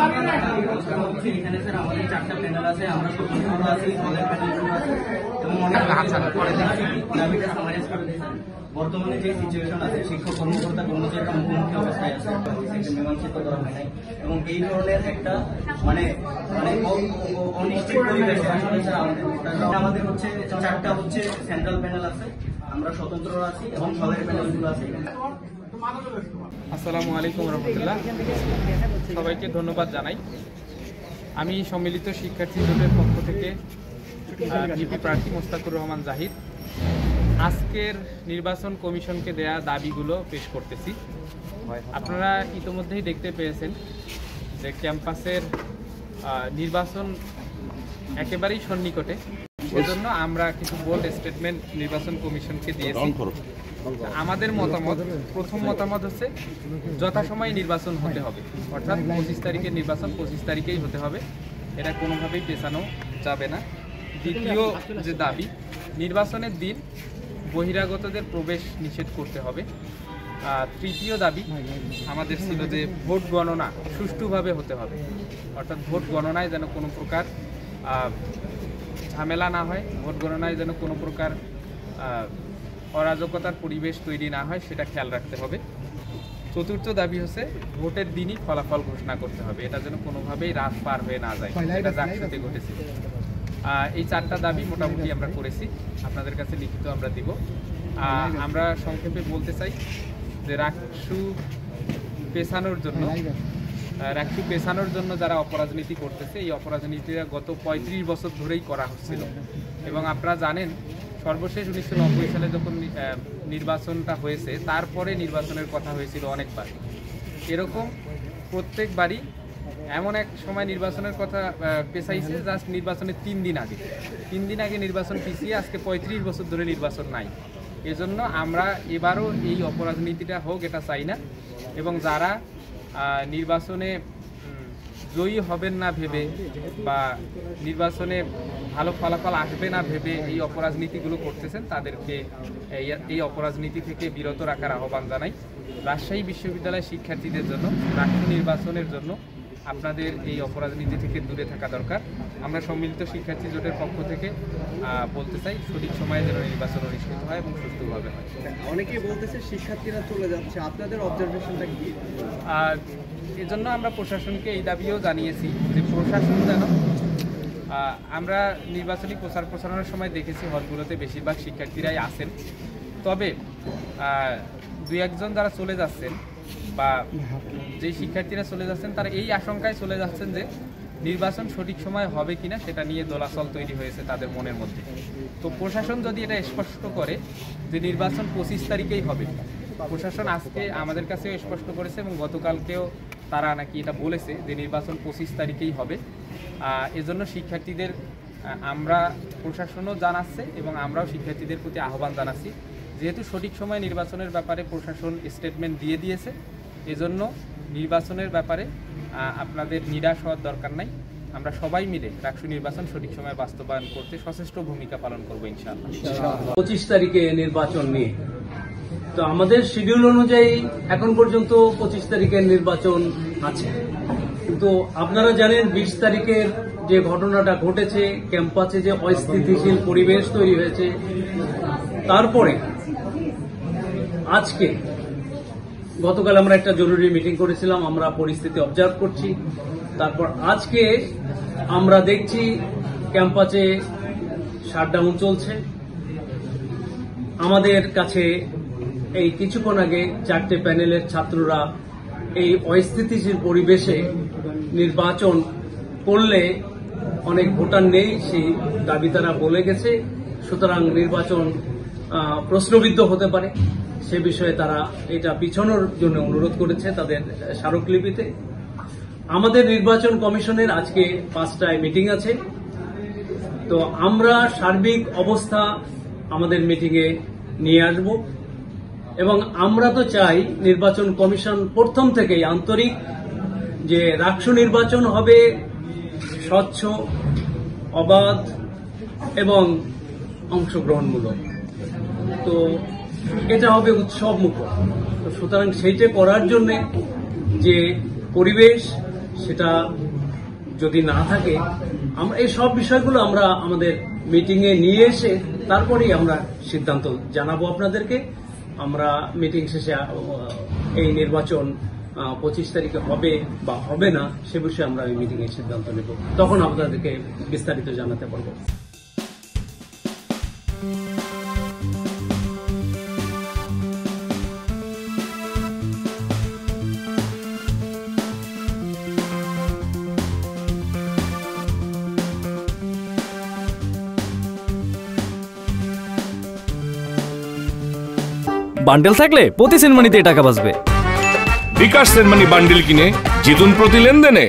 এখানে স্যার আমাদের 4টা প্যানেল আছে, আমরা স্বতন্ত্র আছি, দলের প্যানেল আছে এবং অনেক দাবিটা সামারাইজ করে দিই স্যার। বর্তমানে যে সিচুয়েশন আছে, শিক্ষক কর্মকর্তা কর্মচারীরা মুখোমুখি অবস্থায় আছে, মীমাংসিত করা হয় নাই এবং এই ধরনের একটা মানে অনিশ্চিত পরিবেশ আমাদের হচ্ছে 4টা হচ্ছে সেন্ট্রাল প্যানেল আছে, আমরা স্বতন্ত্র আছি এবং দলের প্যানেলগুলো আছে। আসসালামু আলাইকুম রহমতুল্লাহ, সবাইকে ধন্যবাদ জানাই। আমি সম্মিলিত শিক্ষার্থী জোটের পক্ষ থেকে ভিপি প্রার্থী মোস্তাকুর রহমান জাহিদ আজকের নির্বাচন কমিশনকে দেয়া দাবিগুলো পেশ করতেছি। আপনারা ইতোমধ্যেই দেখতে পেয়েছেন যে ক্যাম্পাসের নির্বাচন একেবারেই সন্নিকটে, সেজন্য আমরা কিছু বোল্ড স্টেটমেন্ট নির্বাচন কমিশনকে দিয়েছি। আমাদের মতামত, প্রথম মতামত হচ্ছে যথাসময়ে নির্বাচন হতে হবে, অর্থাৎ 25 তারিখের নির্বাচন 25 তারিখেই হতে হবে, এটা কোনোভাবেই পেছানো যাবে না। দ্বিতীয় যে দাবি, নির্বাচনের দিন বহিরাগতদের প্রবেশ নিষেধ করতে হবে। তৃতীয় দাবি আমাদের ছিল যে ভোট গণনা সুষ্ঠুভাবে হতে হবে, অর্থাৎ ভোট গণনায় যেন কোনো প্রকার ঝামেলা না হয়, ভোট গণনায় যেন কোনো প্রকার অরাজকতার পরিবেশ তৈরি না হয়, সেটা খেয়াল রাখতে হবে। চতুর্থ দাবি হচ্ছে ভোটের দিনই ফলাফল ঘোষণা করতে হবে, এটা যেন কোনোভাবেই রাত পার হয়ে না যায়, এটা জাকসুতে ঘটেছে। এই 4টা দাবি মোটামুটি আমরা করেছি, আপনাদের কাছে লিখিত আমরা দিব। আমরা সংক্ষেপে বলতে চাই যে রাকসু পেছানোর জন্য যারা অপরাজনীতি করতেছে, এই অপরাজনীতিটা গত 35 বছর ধরেই করা হচ্ছিল এবং আপনারা জানেন সর্বশেষ 1990 সালে যখন নির্বাচনটা হয়েছে, তারপরে নির্বাচনের কথা হয়েছিল অনেকবার। এরকম প্রত্যেকবারই এমন এক সময় নির্বাচনের কথা পেছাইছে জাস্ট নির্বাচনের 3 দিন আগে নির্বাচন পিছিয়ে আজকে 35 বছর ধরে নির্বাচন নাই। এজন্য আমরা এবারও এই অপরাজনীতিটা হোক এটা চাই না এবং যারা নির্বাচনে জয়ী হবেন না ভেবে বা নির্বাচনে ভালো ফলাফল আসবে না ভেবে এই অপরাজনীতিগুলো করতেছেন, তাদেরকে এই অপরাজনীতি থেকে বিরত রাখার আহ্বান জানাই। রাজশাহী বিশ্ববিদ্যালয়ের শিক্ষার্থীদের জন্য রাষ্ট্র নির্বাচনের জন্য আপনাদের এই অপরাজনীতি থেকে দূরে থাকা দরকার। আমরা সম্মিলিত শিক্ষার্থী জোটের পক্ষ থেকে বলতে চাই সঠিক সময়ে যেন নির্বাচন অনুষ্ঠিত হয় এবং সুষ্ঠুভাবে হয়। অনেকেই বলতেছে শিক্ষার্থীরা চলে যাচ্ছে, আপনাদের অবজারভেশনটা কি? এজন্য আমরা প্রশাসনকে এই দাবিও জানিয়েছি যে প্রশাসন যেন, আমরা নির্বাচনী প্রচার প্রচারণার সময় দেখেছি হলগুলোতে বেশিরভাগ শিক্ষার্থীরাই আছেন, তবে 2-1জন যারা চলে যাচ্ছেন বা যে শিক্ষার্থীরা চলে যাচ্ছেন তারা এই আশঙ্কায় চলে যাচ্ছেন যে নির্বাচন সঠিক সময় হবে কিনা সেটা নিয়ে দোলাচল তৈরি হয়েছে তাদের মনের মধ্যে। তো প্রশাসন যদি এটা স্পষ্ট করে যে নির্বাচন 25 তারিখেই হবে, প্রশাসন আজকে আমাদের কাছেও স্পষ্ট করেছে এবং গতকালকেও তারা নাকি এটা বলেছে যে নির্বাচন 25 তারিখেই হবে। এজন্য শিক্ষার্থীদের আমরা, প্রশাসনও জানাচ্ছে এবং আমরাও শিক্ষার্থীদের প্রতি আহ্বান জানাচ্ছি, যেহেতু সঠিক সময় নির্বাচনের ব্যাপারে প্রশাসন স্টেটমেন্ট দিয়ে দিয়েছে, এজন্য নির্বাচনের ব্যাপারে আপনাদের নিরাশ হওয়ার দরকার নাই। আমরা সবাই মিলে রাষ্ট্র নির্বাচন সঠিক সময় বাস্তবায়ন করতে সচেষ্ট ভূমিকা পালন করবো ইনশাআল্লাহ। 25 তারিখে নির্বাচন নিয়ে তো আমাদের শিডিউল অনুযায়ী এখন পর্যন্ত 25 তারিখের নির্বাচন আছে, কিন্তু আপনারা জানেন 20 তারিখের যে ঘটনাটা ঘটেছে, ক্যাম্পাসে যে অস্থিতিশীল পরিবেশ তৈরি হয়েছে, তারপরে আজকে গতকাল আমরা একটা জরুরি মিটিং করেছিলাম, আমরা পরিস্থিতি অবজার্ভ করছি। তারপর আজকে আমরা দেখছি ক্যাম্পাসে শাটডাউন চলছে। আমাদের কাছে এই কিছুক্ষণ আগে 4টে প্যানেলের ছাত্ররা এই অস্থিতিশীল পরিবেশে নির্বাচন করলে অনেক ভোটার নেই সেই দাবি তারা বলে গেছে, সুতরাং নির্বাচন প্রশ্নবিদ্ধ হতে পারে, সে বিষয়ে তারা এটা পিছনোর জন্য অনুরোধ করেছে তাদের স্মারকলিপিতে। আমাদের নির্বাচন কমিশনের আজকে 5টায় মিটিং আছে, তো আমরা সার্বিক অবস্থা আমাদের মিটিংয়ে নিয়ে আসব এবং আমরা তো চাই নির্বাচন কমিশন প্রথম থেকেই আন্তরিক যে রাষ্ট্র নির্বাচন হবে স্বচ্ছ, অবাধ এবং অংশগ্রহণমূলক, তো এটা হবে উৎসব মুখর। সুতরাং সেইটা করার জন্য যে পরিবেশ সেটা যদি না থাকে আমরা এই সব বিষয়গুলো আমরা আমাদের মিটিংয়ে নিয়ে এসে তারপরেই আমরা সিদ্ধান্ত জানাবো আপনাদেরকে। আমরা মিটিং শেষে এই নির্বাচন 25 তারিখে হবে বা হবে না সে বিষয়ে আমরা এই মিটিংয়ে সিদ্ধান্ত নেব, তখন আপনাদেরকে বিস্তারিত জানাতে পারবো। বান্ডেল থাকলে প্রতি সেনমানিতে টাকা বাঁচবে। বিকাশ সেনমানি বান্ডিল কিনে জিতুন প্রতি লেনদেনে।